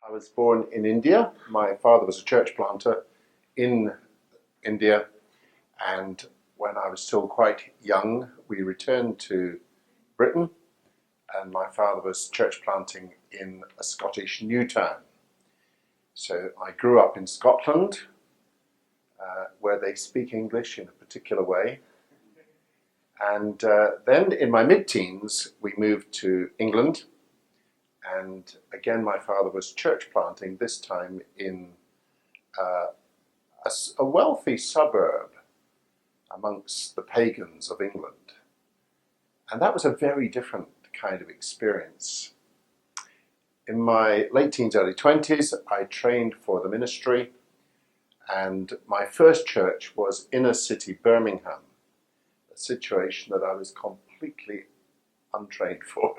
I was born in India. My father was a church planter in India, and when I was still quite young, we returned to Britain, and my father was church planting in a Scottish new town. So I grew up in Scotland, where they speak English in a particular way. And then in my mid-teens, we moved to England. And again, my father was church planting, this time in a wealthy suburb amongst the pagans of England. And that was a very different kind of experience. In my late teens, early 20s, I trained for the ministry, and my first church was inner city Birmingham, a situation that I was completely untrained for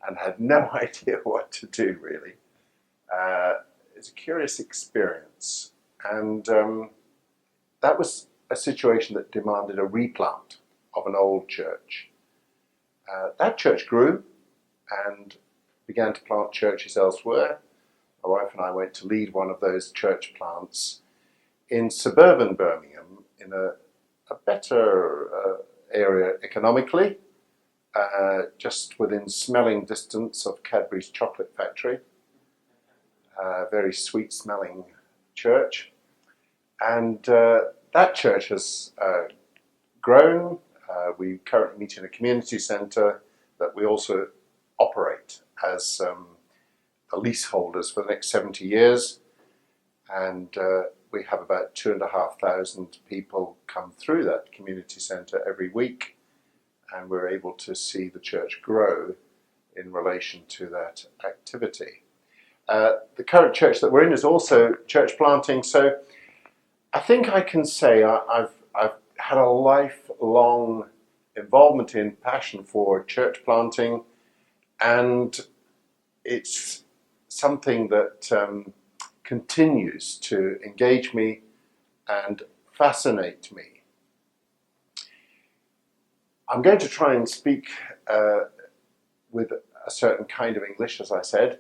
and had no idea what to do, really. It's a curious experience, and that was a situation that demanded a replant of an old church. That church grew and began to plant churches elsewhere. My wife and I went to lead one of those church plants in suburban Birmingham, in a better area economically, just within smelling distance of Cadbury's chocolate factory. Very sweet smelling church. And that church has grown. We currently meet in a community centre that we also operate as the leaseholders for the next 70 years. And we have about 2,500 people come through that community centre every week. And we're able to see the church grow in relation to that activity. The current church that we're in is also church planting, so I think I can say I've had a lifelong involvement in passion for church planting, and it's something that continues to engage me and fascinate me. I'm going to try and speak with a certain kind of English, as I said,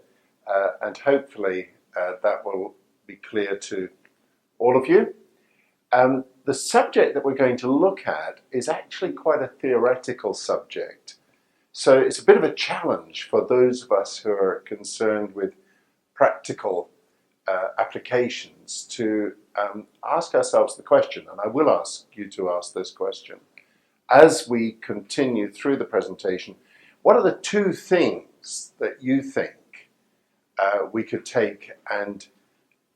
and hopefully that will be clear to all of you. The subject that we're going to look at is actually quite a theoretical subject. So it's a bit of a challenge for those of us who are concerned with practical applications to ask ourselves the question, and I will ask you to ask this question, as we continue through the presentation: what are the two things that you think we could take and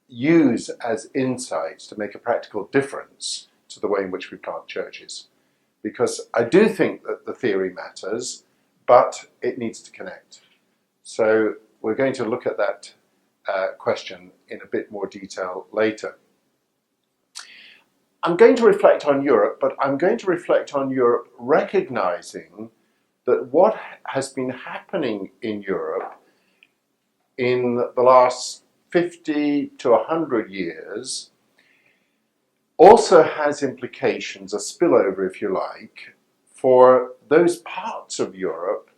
use as insights to make a practical difference to the way in which we plant churches? Because I do think that the theory matters, but it needs to connect. So we're going to look at that question in a bit more detail later. I'm going to reflect on Europe, but I'm going to reflect on Europe recognizing that what has been happening in Europe in the last 50 to 100 years also has implications, a spillover, if you like, for those parts of Europe,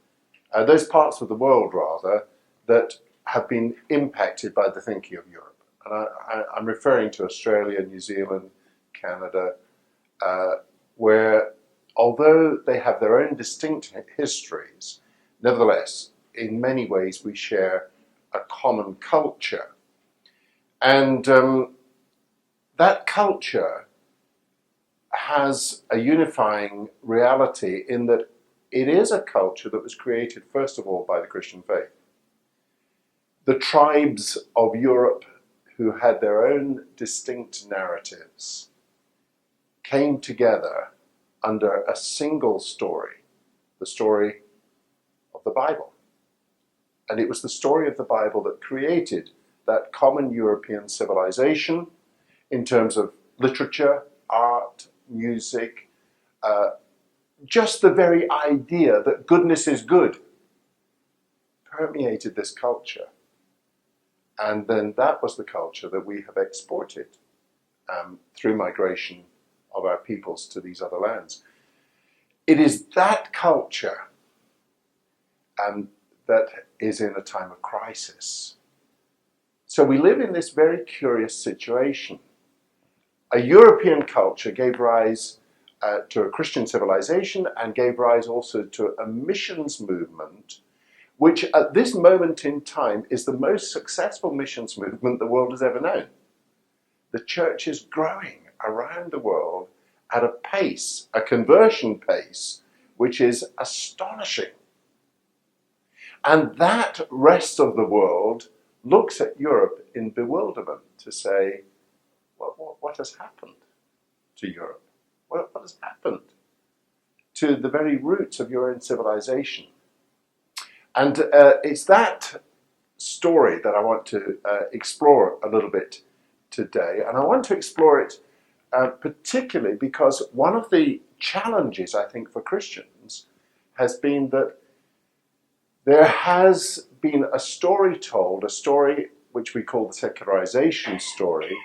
those parts of the world rather, that have been impacted by the thinking of Europe. And I'm referring to Australia, New Zealand, Canada, where although they have their own distinct histories, nevertheless, in many ways we share a common culture. And that culture has a unifying reality in that it is a culture that was created first of all by the Christian faith. The tribes of Europe, who had their own distinct narratives, came together under a single story, the story of the Bible. And it was the story of the Bible that created that common European civilization in terms of literature, art, music, just the very idea that goodness is good permeated this culture. And then that was the culture that we have exported through migration of our peoples to these other lands. It is that culture that is in a time of crisis. So we live in this very curious situation. A European culture gave rise to a Christian civilization and gave rise also to a missions movement, which at this moment in time is the most successful missions movement the world has ever known. The church is growing around the world at a pace, a conversion pace, which is astonishing. And that rest of the world looks at Europe in bewilderment to say, what has happened to Europe? What has happened to the very roots of your own civilization? And it's that story that I want to explore a little bit today. And I want to explore it particularly because one of the challenges, I think, for Christians has been that there has been a story told, a story which we call the secularization story,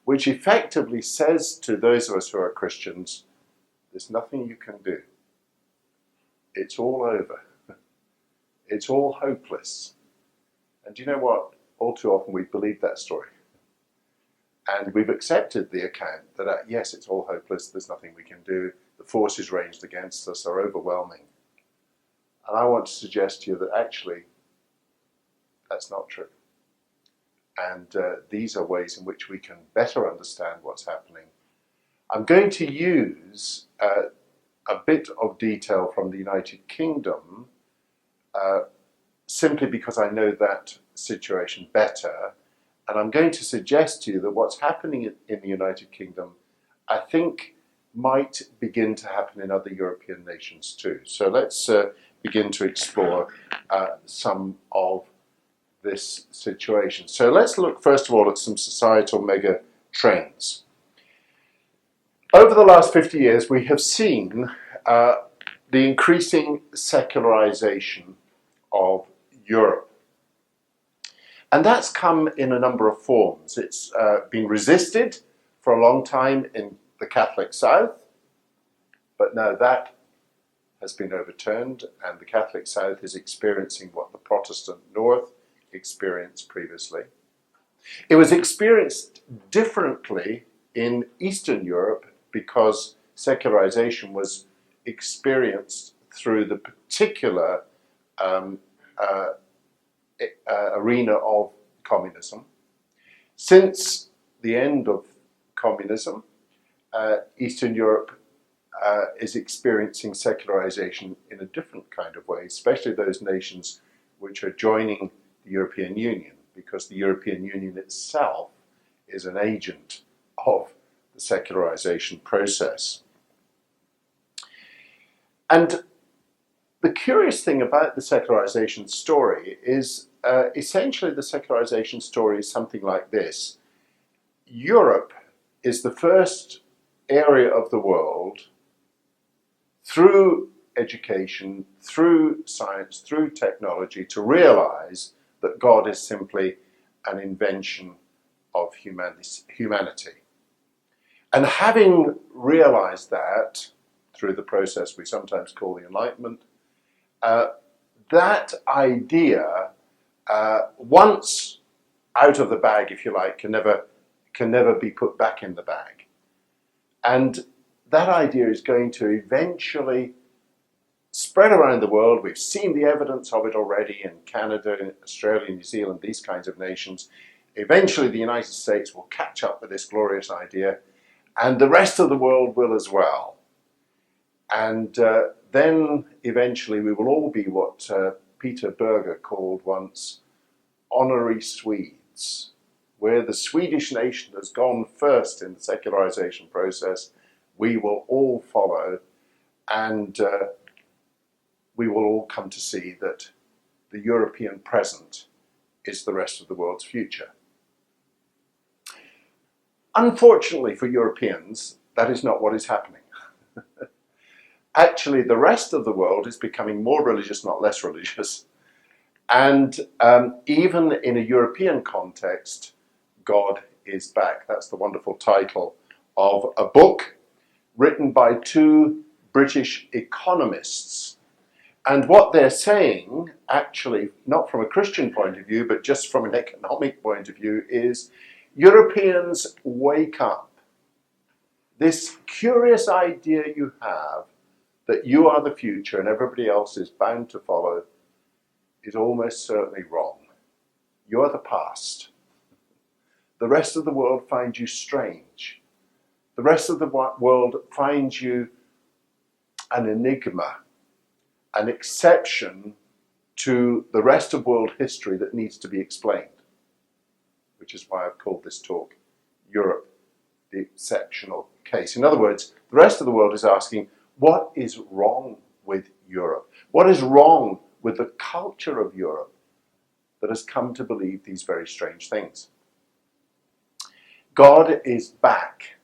which effectively says to those of us who are Christians, there's nothing you can do. It's all over. It's all hopeless. And do you know what? All too often we believe that story. And we've accepted the account that, yes, it's all hopeless, there's nothing we can do, the forces ranged against us are overwhelming. And I want to suggest to you that actually, that's not true. And these are ways in which we can better understand what's happening. I'm going to use a bit of detail from the United Kingdom simply because I know that situation better. And I'm going to suggest to you that what's happening in the United Kingdom, I think, might begin to happen in other European nations too. So let's begin to explore some of this situation. So let's look first of all at some societal mega trends. Over the last 50 years, we have seen the increasing secularization of Europe. And that's come in a number of forms. It's been resisted for a long time in the Catholic South, but now that has been overturned and the Catholic South is experiencing what the Protestant North experienced previously. It was experienced differently in Eastern Europe because secularization was experienced through the particular arena of communism. Since the end of communism, Eastern Europe is experiencing secularization in a different kind of way, especially those nations which are joining the European Union, because the European Union itself is an agent of the secularization process. And the curious thing about the secularization story is essentially the secularization story is something like this. Europe is the first area of the world through education, through science, through technology to realize that God is simply an invention of humanity. And having realized that through the process we sometimes call the Enlightenment, that idea, once out of the bag, if you like, can never be put back in the bag. And that idea is going to eventually spread around the world. We've seen the evidence of it already in Canada, in Australia, New Zealand, these kinds of nations. Eventually the United States will catch up with this glorious idea, and the rest of the world will as well. And then eventually we will all be what Peter Berger called once honorary Swedes, where the Swedish nation has gone first in the secularization process. We will all follow, and we will all come to see that the European present is the rest of the world's future. Unfortunately for Europeans, that is not what is happening. Actually, the rest of the world is becoming more religious, not less religious. And even in a European context, God is back. That's the wonderful title of a book written by two British economists. And what they're saying, actually, not from a Christian point of view, but just from an economic point of view, is Europeans, wake up. This curious idea you have that you are the future and everybody else is bound to follow is almost certainly wrong. You're the past. The rest of the world finds you strange. The rest of the world finds you an enigma, an exception to the rest of world history that needs to be explained, which is why I've called this talk Europe, the exceptional case. In other words, the rest of the world is asking, what is wrong with Europe? What is wrong with the culture of Europe that has come to believe these very strange things? God is back,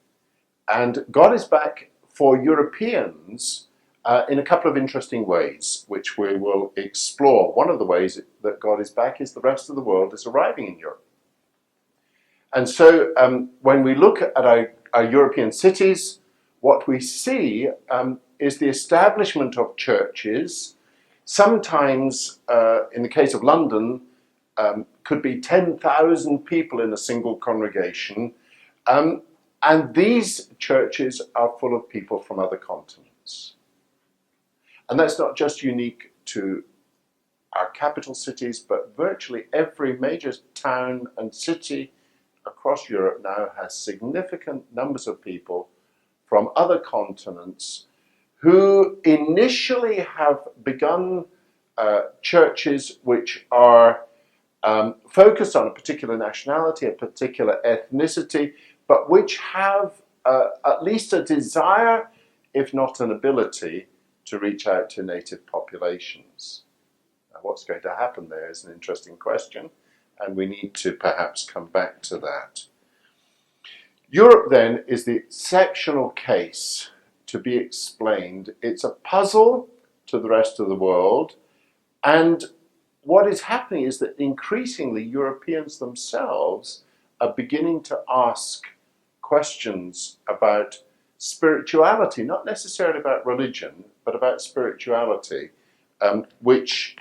and God is back for Europeans in a couple of interesting ways, which we will explore. One of the ways that God is back is the rest of the world is arriving in Europe. And so when we look at our European cities, what we see is the establishment of churches. Sometimes, in the case of London, could be 10,000 people in a single congregation. And these churches are full of people from other continents. And that's not just unique to our capital cities, but virtually every major town and city across Europe now has significant numbers of people from other continents who initially have begun churches which are focused on a particular nationality, a particular ethnicity, but which have at least a desire, if not an ability, to reach out to native populations. Now, what's going to happen there is an interesting question, and we need to perhaps come back to that. Europe, then, is the exceptional case to be explained. It's a puzzle to the rest of the world, and what is happening is that increasingly Europeans themselves are beginning to ask questions about spirituality, not necessarily about religion, but about spirituality, which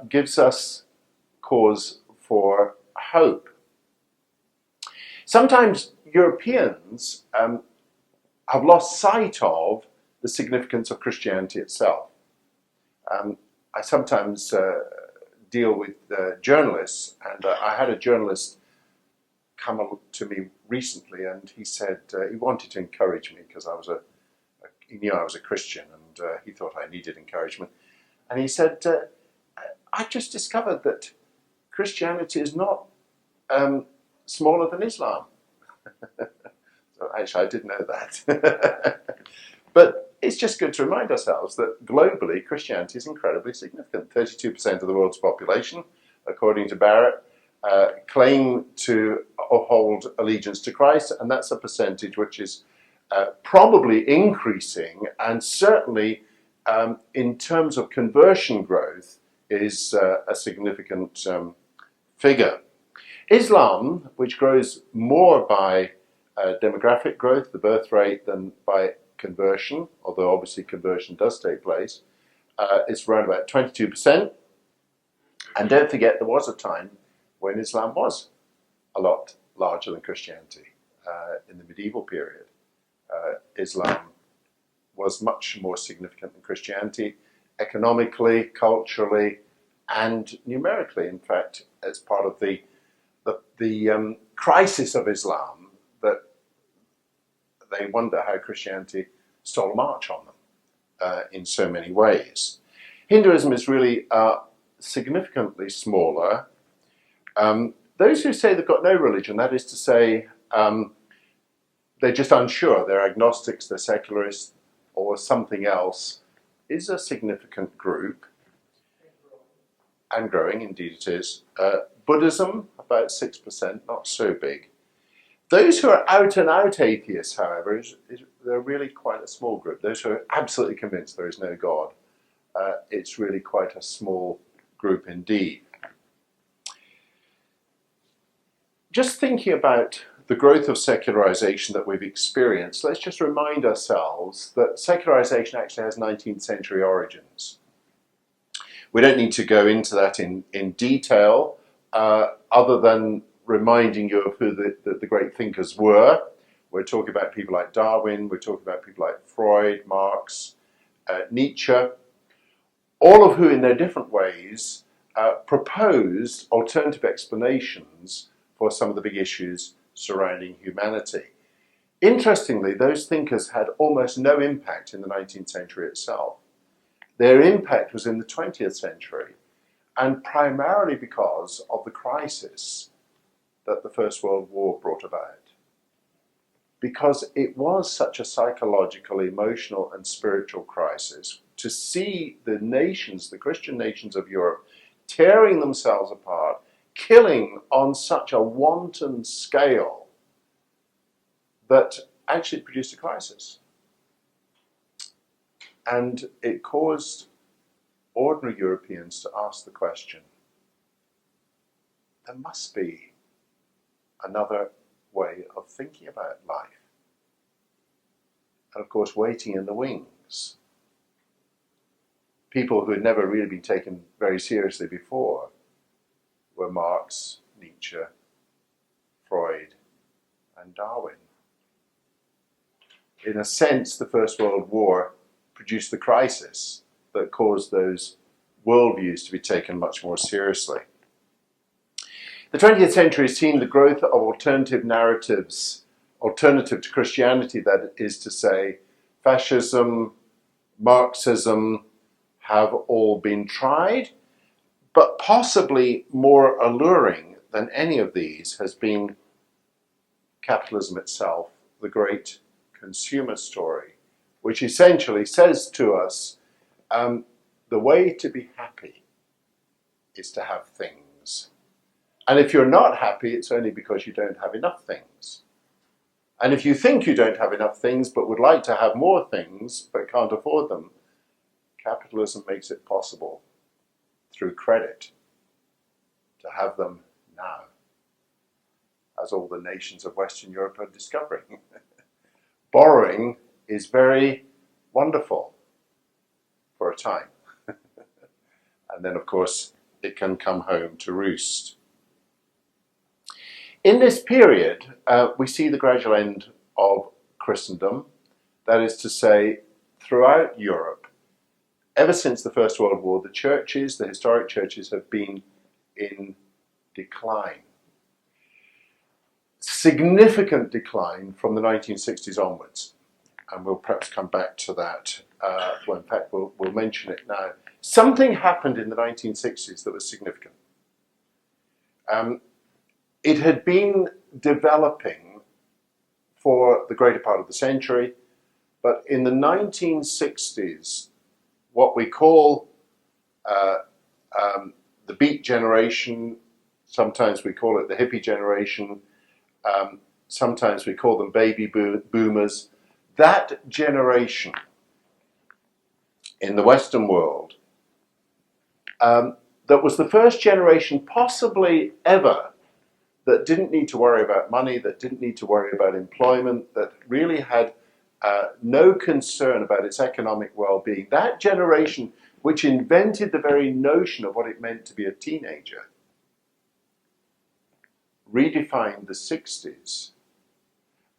gives us cause for hope. Sometimes Europeans have lost sight of the significance of Christianity itself. I sometimes deal with journalists, and I had a journalist come to me recently, and he said he wanted to encourage me because he knew I was a Christian, and he thought I needed encouragement. And he said, I just discovered that Christianity is not smaller than Islam. So actually, I did know that. But it's just good to remind ourselves that globally, Christianity is incredibly significant. 32% of the world's population, according to Barrett, claim to hold allegiance to Christ, and that's a percentage which is probably increasing, and certainly in terms of conversion growth is a significant figure. Islam, which grows more by demographic growth, the birth rate, than by conversion, although obviously conversion does take place, is around about 22%. And don't forget, there was a time when Islam was a lot larger than Christianity. In the medieval period, Islam was much more significant than Christianity, economically, culturally, and numerically. In fact, it's part of the crisis of Islam that they wonder how Christianity stole a march on them in so many ways. Hinduism is really significantly smaller. Those who say they've got no religion, that is to say, they're just unsure, they're agnostics, they're secularists, or something else, is a significant group. And growing, indeed it is. Buddhism, about 6%, not so big. Those who are out and out atheists, however, they're really quite a small group. Those who are absolutely convinced there is no God, it's really quite a small group indeed. Just thinking about the growth of secularization that we've experienced, let's just remind ourselves that secularization actually has 19th century origins. We don't need to go into that in detail, other than reminding you of who the great thinkers were. We're talking about people like Darwin, we're talking about people like Freud, Marx, Nietzsche, all of who in their different ways proposed alternative explanations for some of the big issues surrounding humanity. Interestingly, those thinkers had almost no impact in the 19th century itself. Their impact was in the 20th century, and primarily because of the crisis that the First World War brought about. Because it was such a psychological, emotional, and spiritual crisis, to see the nations, the Christian nations of Europe, tearing themselves apart, killing on such a wanton scale, that actually produced a crisis. And it caused ordinary Europeans to ask the question, there must be another way of thinking about life. And of course, waiting in the wings. People who had never really been taken very seriously before were Marx, Nietzsche, Freud, and Darwin. In a sense, the First World War produced the crisis that caused those worldviews to be taken much more seriously. The 20th century has seen the growth of alternative narratives, alternative to Christianity, that is to say, fascism, Marxism, have all been tried, but possibly more alluring than any of these has been capitalism itself, the great consumer story, which essentially says to us, the way to be happy is to have things. And if you're not happy, it's only because you don't have enough things. And if you think you don't have enough things but would like to have more things but can't afford them, capitalism makes it possible through credit to have them now, as all the nations of Western Europe are discovering. Borrowing is very wonderful for a time. And then, of course, it can come home to roost. In this period, we see the gradual end of Christendom. That is to say, throughout Europe, ever since the First World War, the churches, the historic churches, have been in decline. Significant decline from the 1960s onwards. And we'll perhaps come back to that. Well, in fact, we'll mention it now. Something happened in the 1960s that was significant. It had been developing for the greater part of the century, but in the 1960s, what we call the Beat generation, sometimes we call it the hippie generation, sometimes we call them baby boomers, that generation in the Western world, that was the first generation possibly ever that didn't need to worry about money, that didn't need to worry about employment, that really had no concern about its economic well-being. That generation which invented the very notion of what it meant to be a teenager redefined the 60s.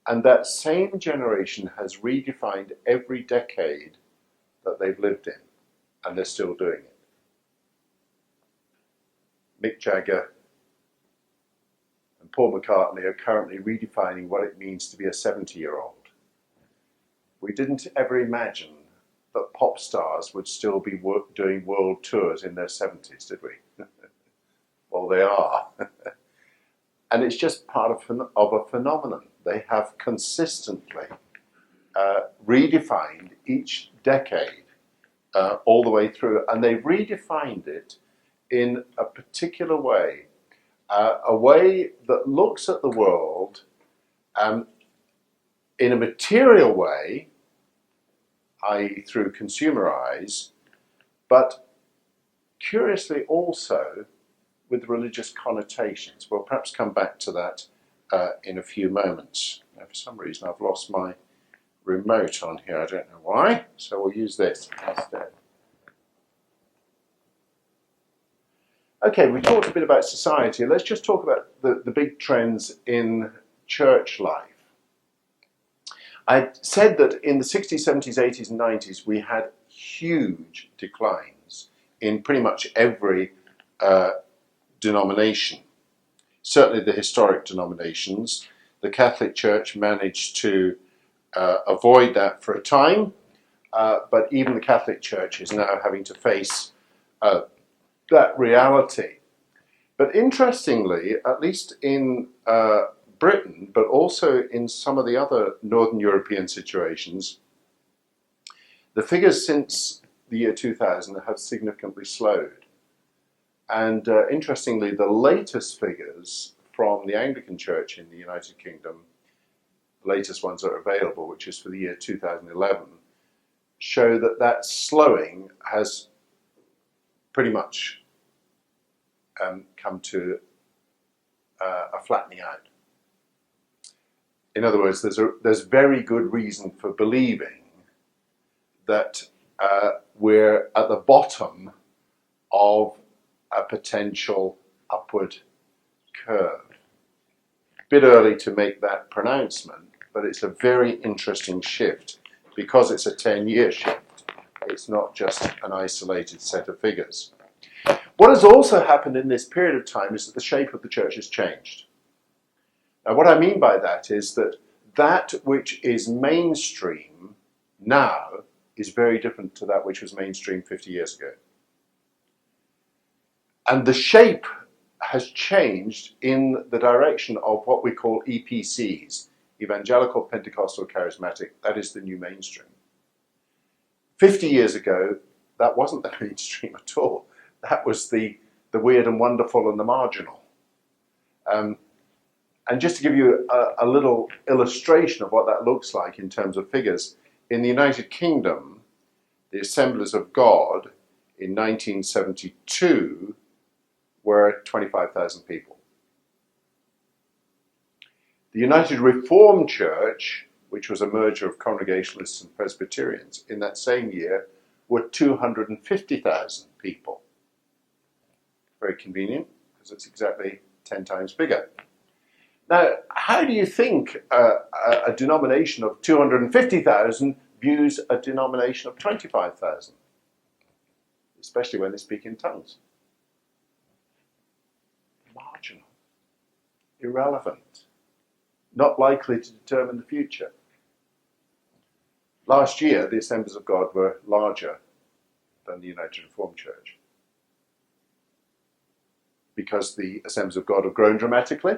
And that same generation has redefined every decade that they've lived in, and they're still doing it. Mick Jagger and Paul McCartney are currently redefining what it means to be a 70-year-old. We didn't ever imagine that pop stars would still be doing world tours in their 70s, did we? Well, they are. And it's just part of a phenomenon. They have consistently redefined each decade all the way through, and they've redefined it in a particular way, a way that looks at the world in a material way, i.e. through consumer eyes, but curiously also with religious connotations. We'll perhaps come back to that in a few moments. Now, for some reason I've lost my remote on here, I don't know why, so we'll use this instead. Okay, we talked a bit about society. Let's just talk about the big trends in church life. I said that in the 60s, 70s, 80s, and 90s, we had huge declines in pretty much every denomination. Certainly the historic denominations. The Catholic Church managed to avoid that for a time, but even the Catholic Church is now having to face that reality. But interestingly, at least in Britain, but also in some of the other Northern European situations, the figures since the year 2000 have significantly slowed. And interestingly, the latest figures from the Anglican Church in the United Kingdom, the latest ones that are available, which is for the year 2011, show that that slowing has pretty much come to a flattening out. In other words, there's very good reason for believing that we're at the bottom of a potential upward curve. Bit early to make that pronouncement, but it's a very interesting shift because it's a 10-year shift. It's not just an isolated set of figures. What has also happened in this period of time is that the shape of the church has changed. Now, what I mean by that is that that which is mainstream now is very different to that which was mainstream 50 years ago. And the shape has changed in the direction of what we call EPCs, Evangelical, Pentecostal, Charismatic. That is the new mainstream. 50 years ago, that wasn't the mainstream at all. That was the weird and wonderful and the marginal. And just to give you a little illustration of what that looks like in terms of figures, in the United Kingdom, the Assemblies of God in 1972 were 25,000 people. The United Reformed Church, which was a merger of Congregationalists and Presbyterians, in that same year were 250,000 people. Very convenient, because it's exactly 10 times bigger. Now, how do you think a denomination of 250,000 views a denomination of 25,000? Especially when they speak in tongues. Marginal. Irrelevant. Not likely to determine the future. Last year, the Assemblies of God were larger than the United Reformed Church, because the Assemblies of God have grown dramatically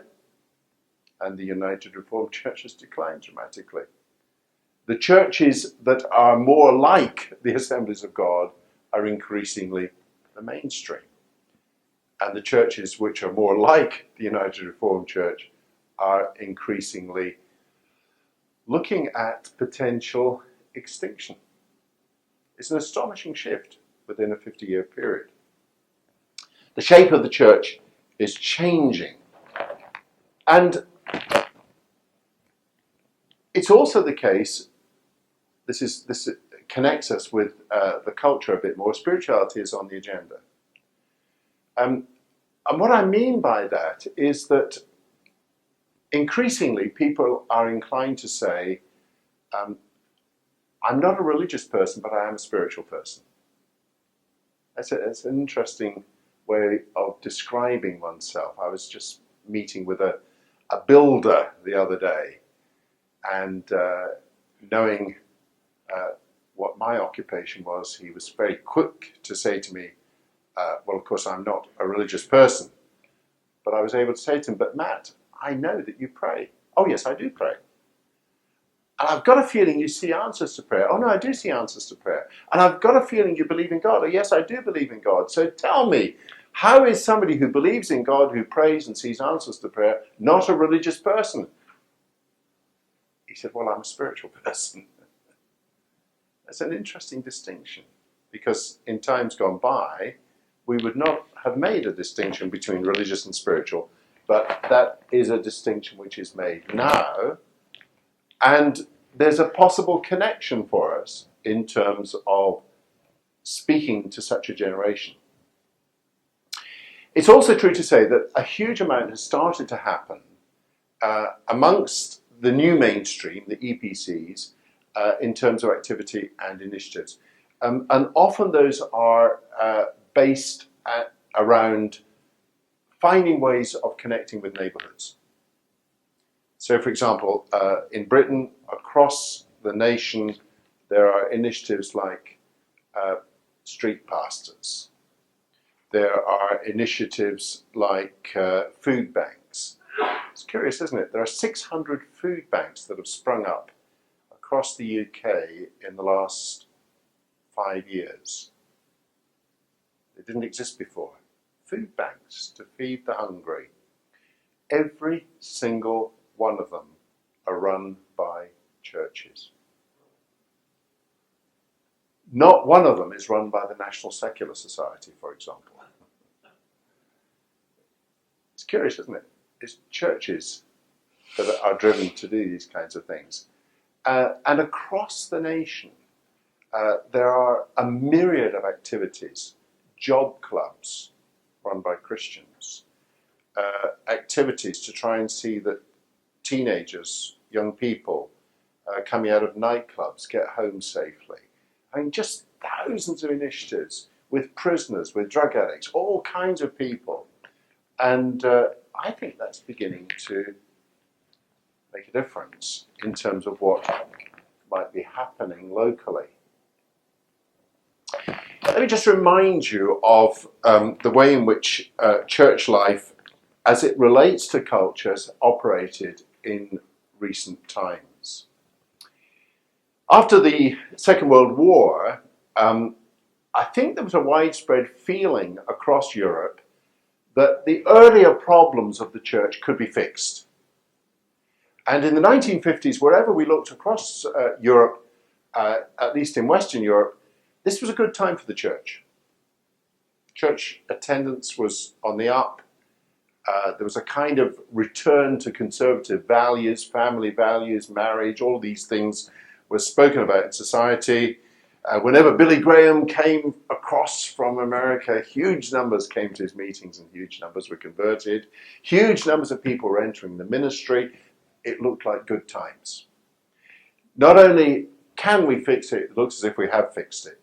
and the United Reformed Church has declined dramatically. The churches that are more like the Assemblies of God are increasingly the mainstream. And the churches which are more like the United Reformed Church are increasingly looking at potential extinction. It's an astonishing shift within a 50-year period. The shape of the church is changing. And it's also the case, this connects us with the culture a bit more, spirituality is on the agenda. And what I mean by that is that increasingly people are inclined to say, I'm not a religious person, but I am a spiritual person. That's an interesting way of describing oneself. I was just meeting with a builder the other day, and knowing what my occupation was, he was very quick to say to me, well, of course, I'm not a religious person. But I was able to say to him, but Matt, I know that you pray. Oh, yes, I do pray. And I've got a feeling you see answers to prayer. Oh, no, I do see answers to prayer. And I've got a feeling you believe in God. Oh, yes, I do believe in God. So tell me, how is somebody who believes in God, who prays and sees answers to prayer, not a religious person? He said, well, I'm a spiritual person. That's an interesting distinction, because in times gone by, we would not have made a distinction between religious and spiritual, but that is a distinction which is made now, and there's a possible connection for us in terms of speaking to such a generation. It's also true to say that a huge amount has started to happen amongst the new mainstream, the EPCs, in terms of activity and initiatives. And often those are based around finding ways of connecting with neighbourhoods. So, for example, in Britain, across the nation, there are initiatives like street pastors. There are initiatives like food banks. It's curious, isn't it? There are 600 food banks that have sprung up across the UK in the last 5 years. They didn't exist before. Food banks to feed the hungry. Every single one of them are run by churches. Not one of them is run by the National Secular Society, for example. It's curious, isn't it? It's churches that are driven to do these kinds of things. And across the nation, there are a myriad of activities, job clubs run by Christians, activities to try and see that teenagers, young people, coming out of nightclubs get home safely. I mean, just thousands of initiatives with prisoners, with drug addicts, all kinds of people. And I think that's beginning to make a difference in terms of what might be happening locally. Let me just remind you of the way in which church life, as it relates to culture, has operated in recent times. After the Second World War, I think there was a widespread feeling across Europe that the earlier problems of the church could be fixed. And in the 1950s, wherever we looked across Europe, at least in Western Europe, this was a good time for the church. Church attendance was on the up. There was a kind of return to conservative values, family values, marriage, all these things were spoken about in society. Whenever Billy Graham came across from America, huge numbers came to his meetings and huge numbers were converted. Huge numbers of people were entering the ministry. It looked like good times. Not only can we fix it, it looks as if we have fixed it.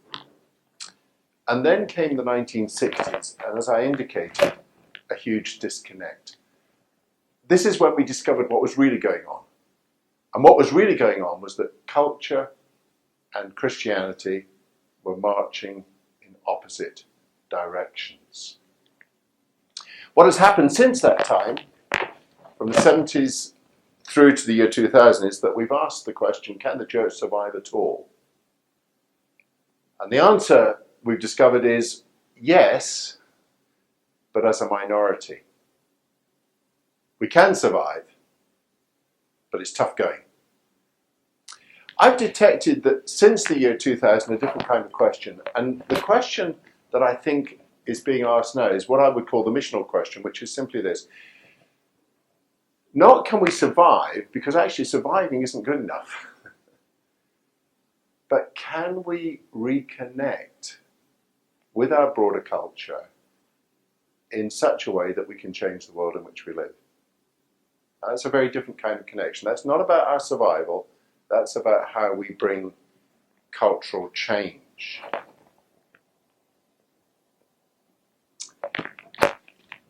And then came the 1960s, and as I indicated, a huge disconnect. This is when we discovered what was really going on. And what was really going on was that culture and Christianity were marching in opposite directions. What has happened since that time, from the 70s through to the year 2000, is that we've asked the question, can the church survive at all? And the answer we've discovered is yes, but as a minority. We can survive, but it's tough going. I've detected that since the year 2000, a different kind of question, and the question that I think is being asked now is what I would call the missional question, which is simply this. Not can we survive, because actually surviving isn't good enough, but can we reconnect with our broader culture in such a way that we can change the world in which we live? That's a very different kind of connection. That's not about our survival, that's about how we bring cultural change.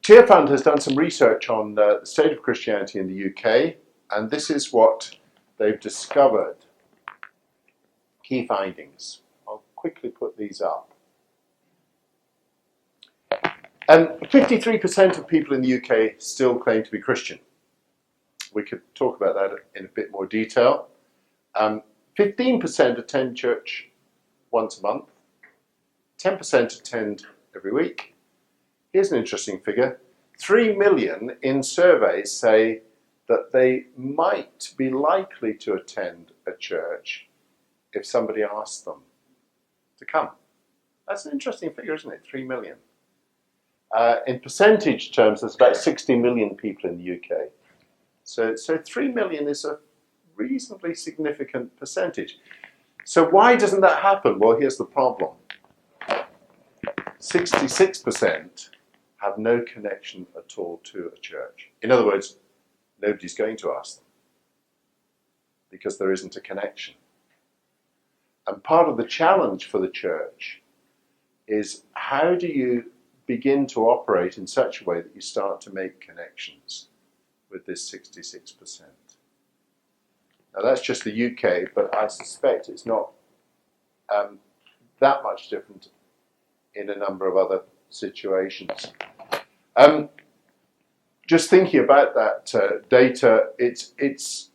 Tearfund has done some research on the state of Christianity in the UK, and this is what they've discovered. Key findings. I'll quickly put these up. 53% of people in the UK still claim to be Christian. We could talk about that in a bit more detail. 15% attend church once a month. 10% attend every week. Here's an interesting figure. 3 million in surveys say that they might be likely to attend a church if somebody asked them to come. That's an interesting figure, isn't it? 3 million. In percentage terms, there's about 60 million people in the UK. So 3 million is a reasonably significant percentage. So why doesn't that happen? Well, here's the problem. 66% have no connection at all to a church. In other words, nobody's going to ask them because there isn't a connection. And part of the challenge for the church is, how do you begin to operate in such a way that you start to make connections with this 66%? Now that's just the UK, but I suspect it's not that much different in a number of other situations. Just thinking about that data, it's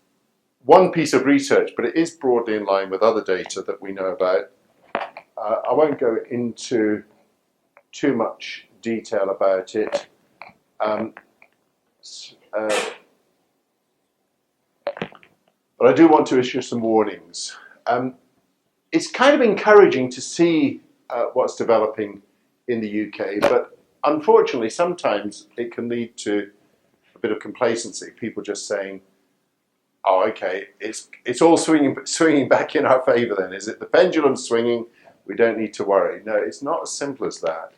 one piece of research, but it is broadly in line with other data that we know about. I won't go into too much detail about it. But I do want to issue some warnings. It's kind of encouraging to see what's developing in the UK, but unfortunately sometimes it can lead to a bit of complacency. People just saying, oh, okay, it's all swinging back in our favour then. Is it the pendulum swinging? We don't need to worry. No, it's not as simple as that.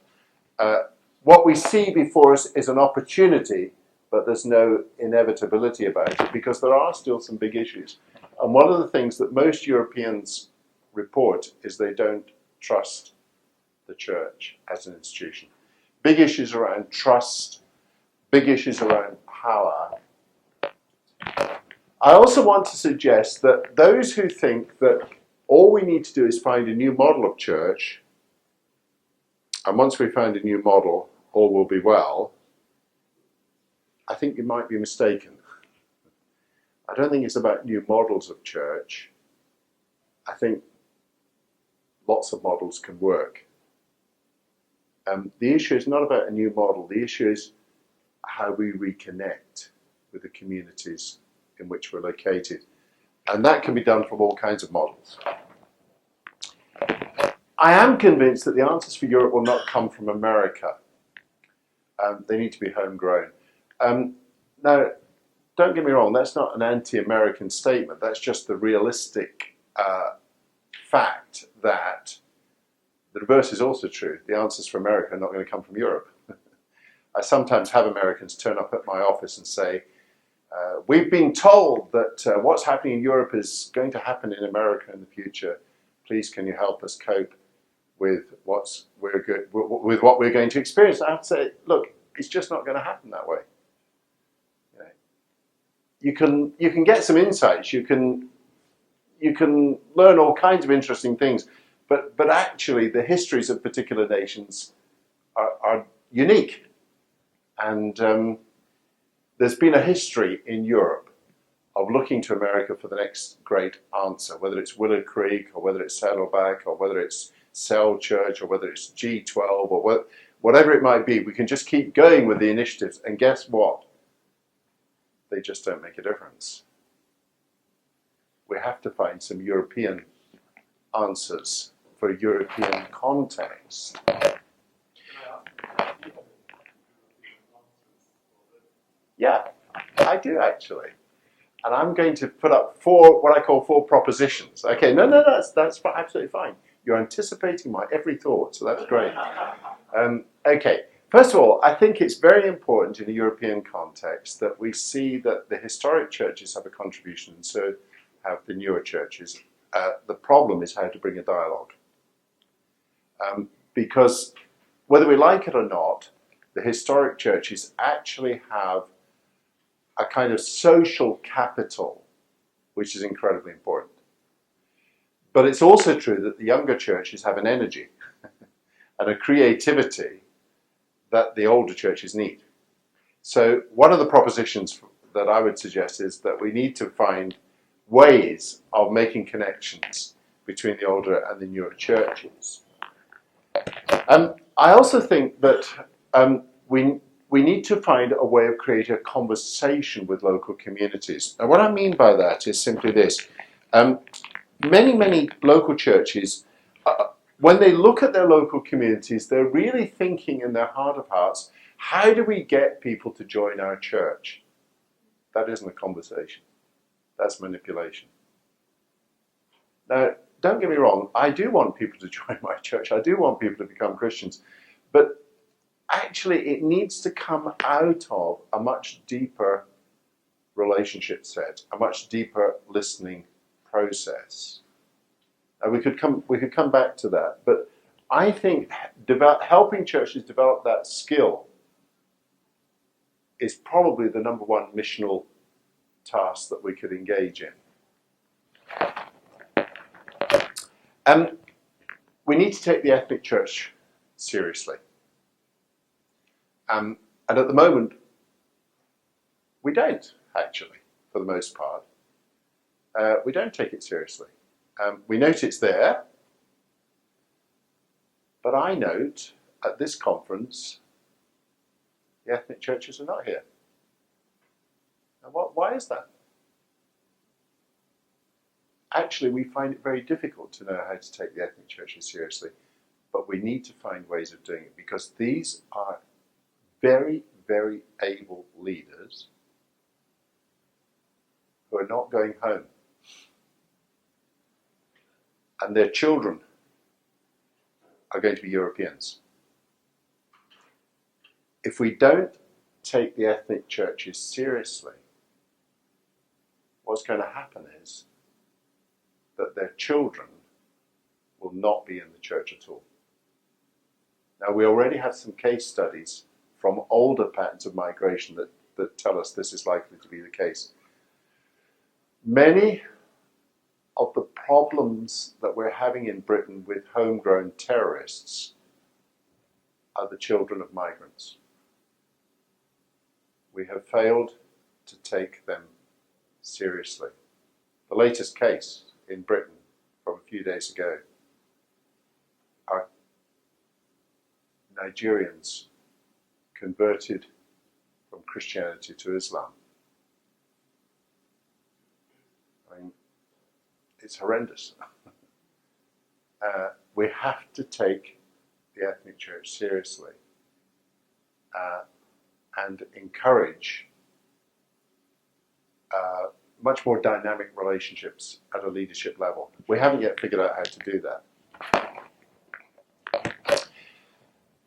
What we see before us is an opportunity, but there's no inevitability about it because there are still some big issues. And one of the things that most Europeans report is they don't trust the church as an institution. Big issues around trust, big issues around power. I also want to suggest that those who think that all we need to do is find a new model of church, and once we find a new model, all will be well, I think you might be mistaken. I don't think it's about new models of church. I think lots of models can work. The issue is not about a new model. The issue is how we reconnect with the communities in which we're located. And that can be done from all kinds of models. I am convinced that the answers for Europe will not come from America. They need to be homegrown. Now, don't get me wrong, that's not an anti-American statement. That's just the realistic fact that the reverse is also true. The answers for America are not going to come from Europe. I sometimes have Americans turn up at my office and say, we've been told that what's happening in Europe is going to happen in America in the future. Please, can you help us cope with what we're going to experience? I have to say, look, it's just not going to happen that way. You can get some insights. You can learn all kinds of interesting things, but actually the histories of particular nations are unique, and there's been a history in Europe of looking to America for the next great answer, whether it's Willow Creek or whether it's Saddleback or whether it's Cell Church or whether it's G12 or whatever it might be. We can just keep going with the initiatives, and guess what? They just don't make a difference. We have to find some European answers for a European context. Yeah, I do actually. And I'm going to put up what I call four propositions. Okay, no, that's absolutely fine. You're anticipating my every thought, so that's great. Okay, first of all, I think it's very important in a European context that we see that the historic churches have a contribution, and so have the newer churches. The problem is how to bring a dialogue. Because whether we like it or not, the historic churches actually have a kind of social capital, which is incredibly important. But it's also true that the younger churches have an energy and a creativity that the older churches need. So one of the propositions that I would suggest is that we need to find ways of making connections between the older and the newer churches. I also think that we need to find a way of creating a conversation with local communities. Now, what I mean by that is simply this. Many local churches, when they look at their local communities, they're really thinking in their heart of hearts, how do we get people to join our church? That isn't a conversation. That's manipulation. Now, don't get me wrong, I do want people to join my church. I do want people to become Christians. But actually it needs to come out of a much deeper relationship set, a much deeper listening process. And we could come back to that, but I think helping churches develop that skill is probably the number one missional task that we could engage in. We need to take the ethnic church seriously. And at the moment, we don't, actually, for the most part. We don't take it seriously. We note it's there, but I note at this conference, the ethnic churches are not here. And why is that? Actually, we find it very difficult to know how to take the ethnic churches seriously, but we need to find ways of doing it because these are very, very able leaders who are not going home. And their children are going to be Europeans. If we don't take the ethnic churches seriously, what's going to happen is that their children will not be in the church at all. Now, we already have some case studies from older patterns of migration that tell us this is likely to be the case. Many of the problems that we're having in Britain with homegrown terrorists are the children of migrants. We have failed to take them seriously. The latest case in Britain from a few days ago are Nigerians converted from Christianity to Islam. I mean, it's horrendous. We have to take the ethnic church seriously and encourage much more dynamic relationships at a leadership level. We haven't yet figured out how to do that.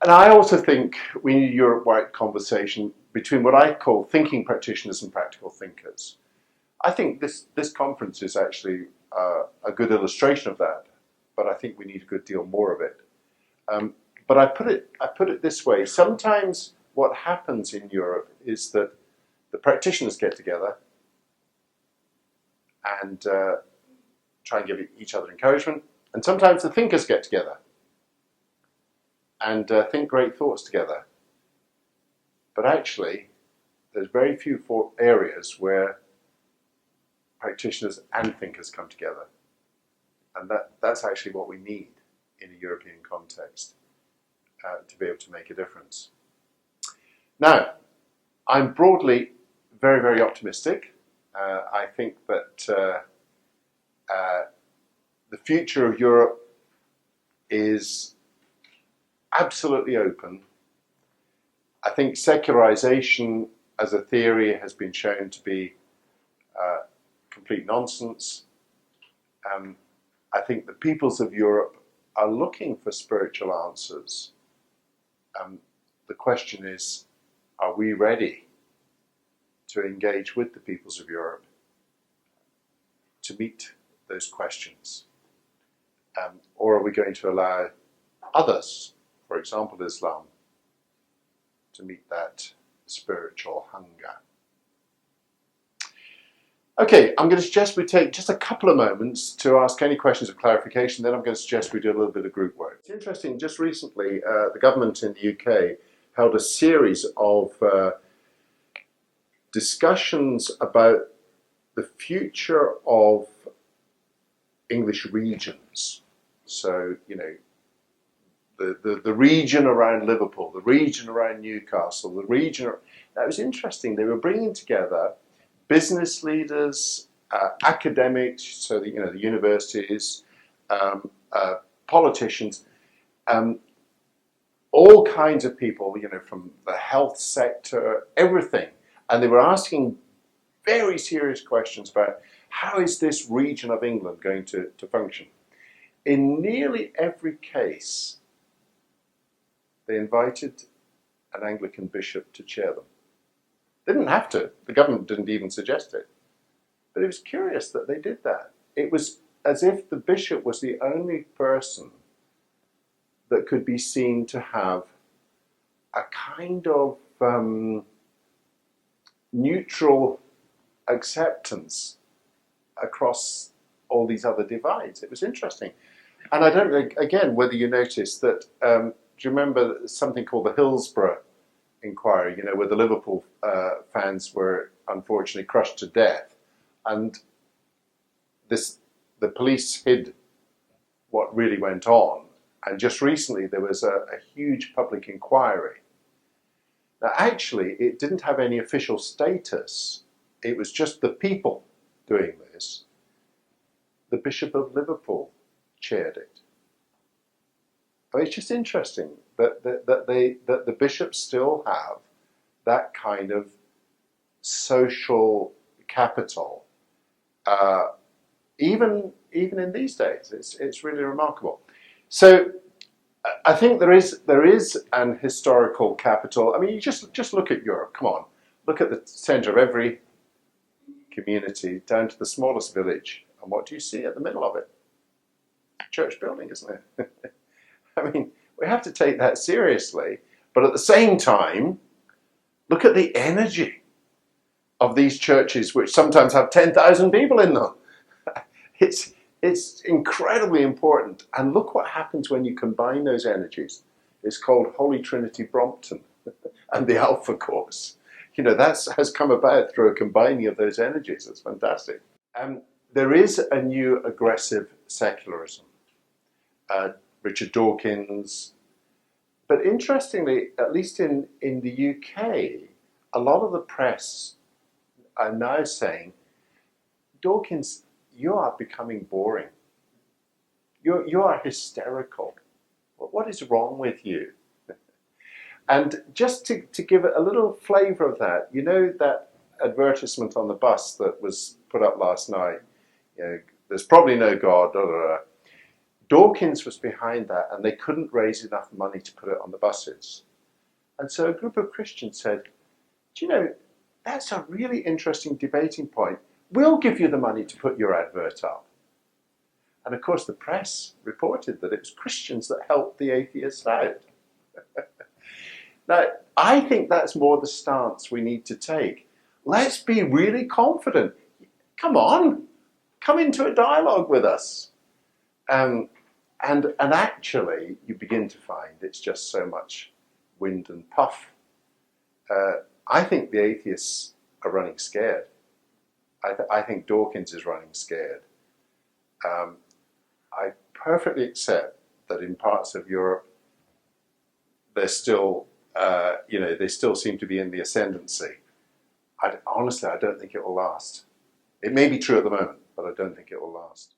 And I also think we need a Europe-wide conversation between what I call thinking practitioners and practical thinkers. I think this conference is actually a good illustration of that, but I think we need a good deal more of it. But I put it this way: sometimes what happens in Europe is that the practitioners get together and try and give each other encouragement, and sometimes the thinkers get together and think great thoughts together. But actually, there's very few areas where practitioners and thinkers come together. And that's actually what we need in a European context to be able to make a difference. Now, I'm broadly very, very optimistic. I think that the future of Europe is absolutely open. I think secularisation as a theory has been shown to be complete nonsense. I think the peoples of Europe are looking for spiritual answers. The question is, are we ready to engage with the peoples of Europe to meet those questions? Or are we going to allow others, for example Islam, to meet that spiritual hunger? Okay, I'm going to suggest we take just a couple of moments to ask any questions of clarification, then I'm going to suggest we do a little bit of group work. It's interesting, just recently the government in the UK held a series of discussions about the future of English regions. So, you know, the region around Liverpool, the region around Newcastle, the region... That was interesting. They were bringing together business leaders, academics, so the universities, politicians, all kinds of people, from the health sector, everything. And they were asking very serious questions about how is this region of England going to function. In nearly every case, they invited an Anglican bishop to chair them. They didn't have to. The government didn't even suggest it. But it was curious that they did that. It was as if the bishop was the only person that could be seen to have a kind of neutral acceptance across all these other divides. It was interesting. And I don't know, again, whether you noticed that, do you remember something called the Hillsborough Inquiry, you know, where the Liverpool fans were unfortunately crushed to death, and the police hid what really went on, and just recently there was a huge public inquiry. Now actually it didn't have any official status, it was just the people doing this. The Bishop of Liverpool chaired it. But it's just interesting that the bishops still have that kind of social capital, even in these days. It's really remarkable. So I think there is an historical capital. I mean, you just look at Europe. Come on, look at the centre of every community down to the smallest village, and what do you see at the middle of it? Church building, isn't it? I mean, we have to take that seriously, but at the same time, look at the energy of these churches, which sometimes have 10,000 people in them. It's incredibly important, and look what happens when you combine those energies. It's called Holy Trinity Brompton and the Alpha Course. You know, that has come about through a combining of those energies. It's fantastic. There is a new aggressive secularism. Richard Dawkins. But interestingly, at least in the UK, a lot of the press are now saying, Dawkins, you are becoming boring. You are hysterical. What is wrong with you? And just to give it a little flavour of that, you know that advertisement on the bus that was put up last night? You know, there's probably no God, blah, blah, blah. Dawkins was behind that, and they couldn't raise enough money to put it on the buses. And so a group of Christians said, do you know, that's a really interesting debating point. We'll give you the money to put your advert up. And of course the press reported that it was Christians that helped the atheists out. Now, I think that's more the stance we need to take. Let's be really confident. Come on, come into a dialogue with us. And actually, you begin to find it's just so much wind and puff. I think the atheists are running scared. I think Dawkins is running scared. I perfectly accept that in parts of Europe, they're still, they still seem to be in the ascendancy. Honestly, I don't think it will last. It may be true at the moment, but I don't think it will last.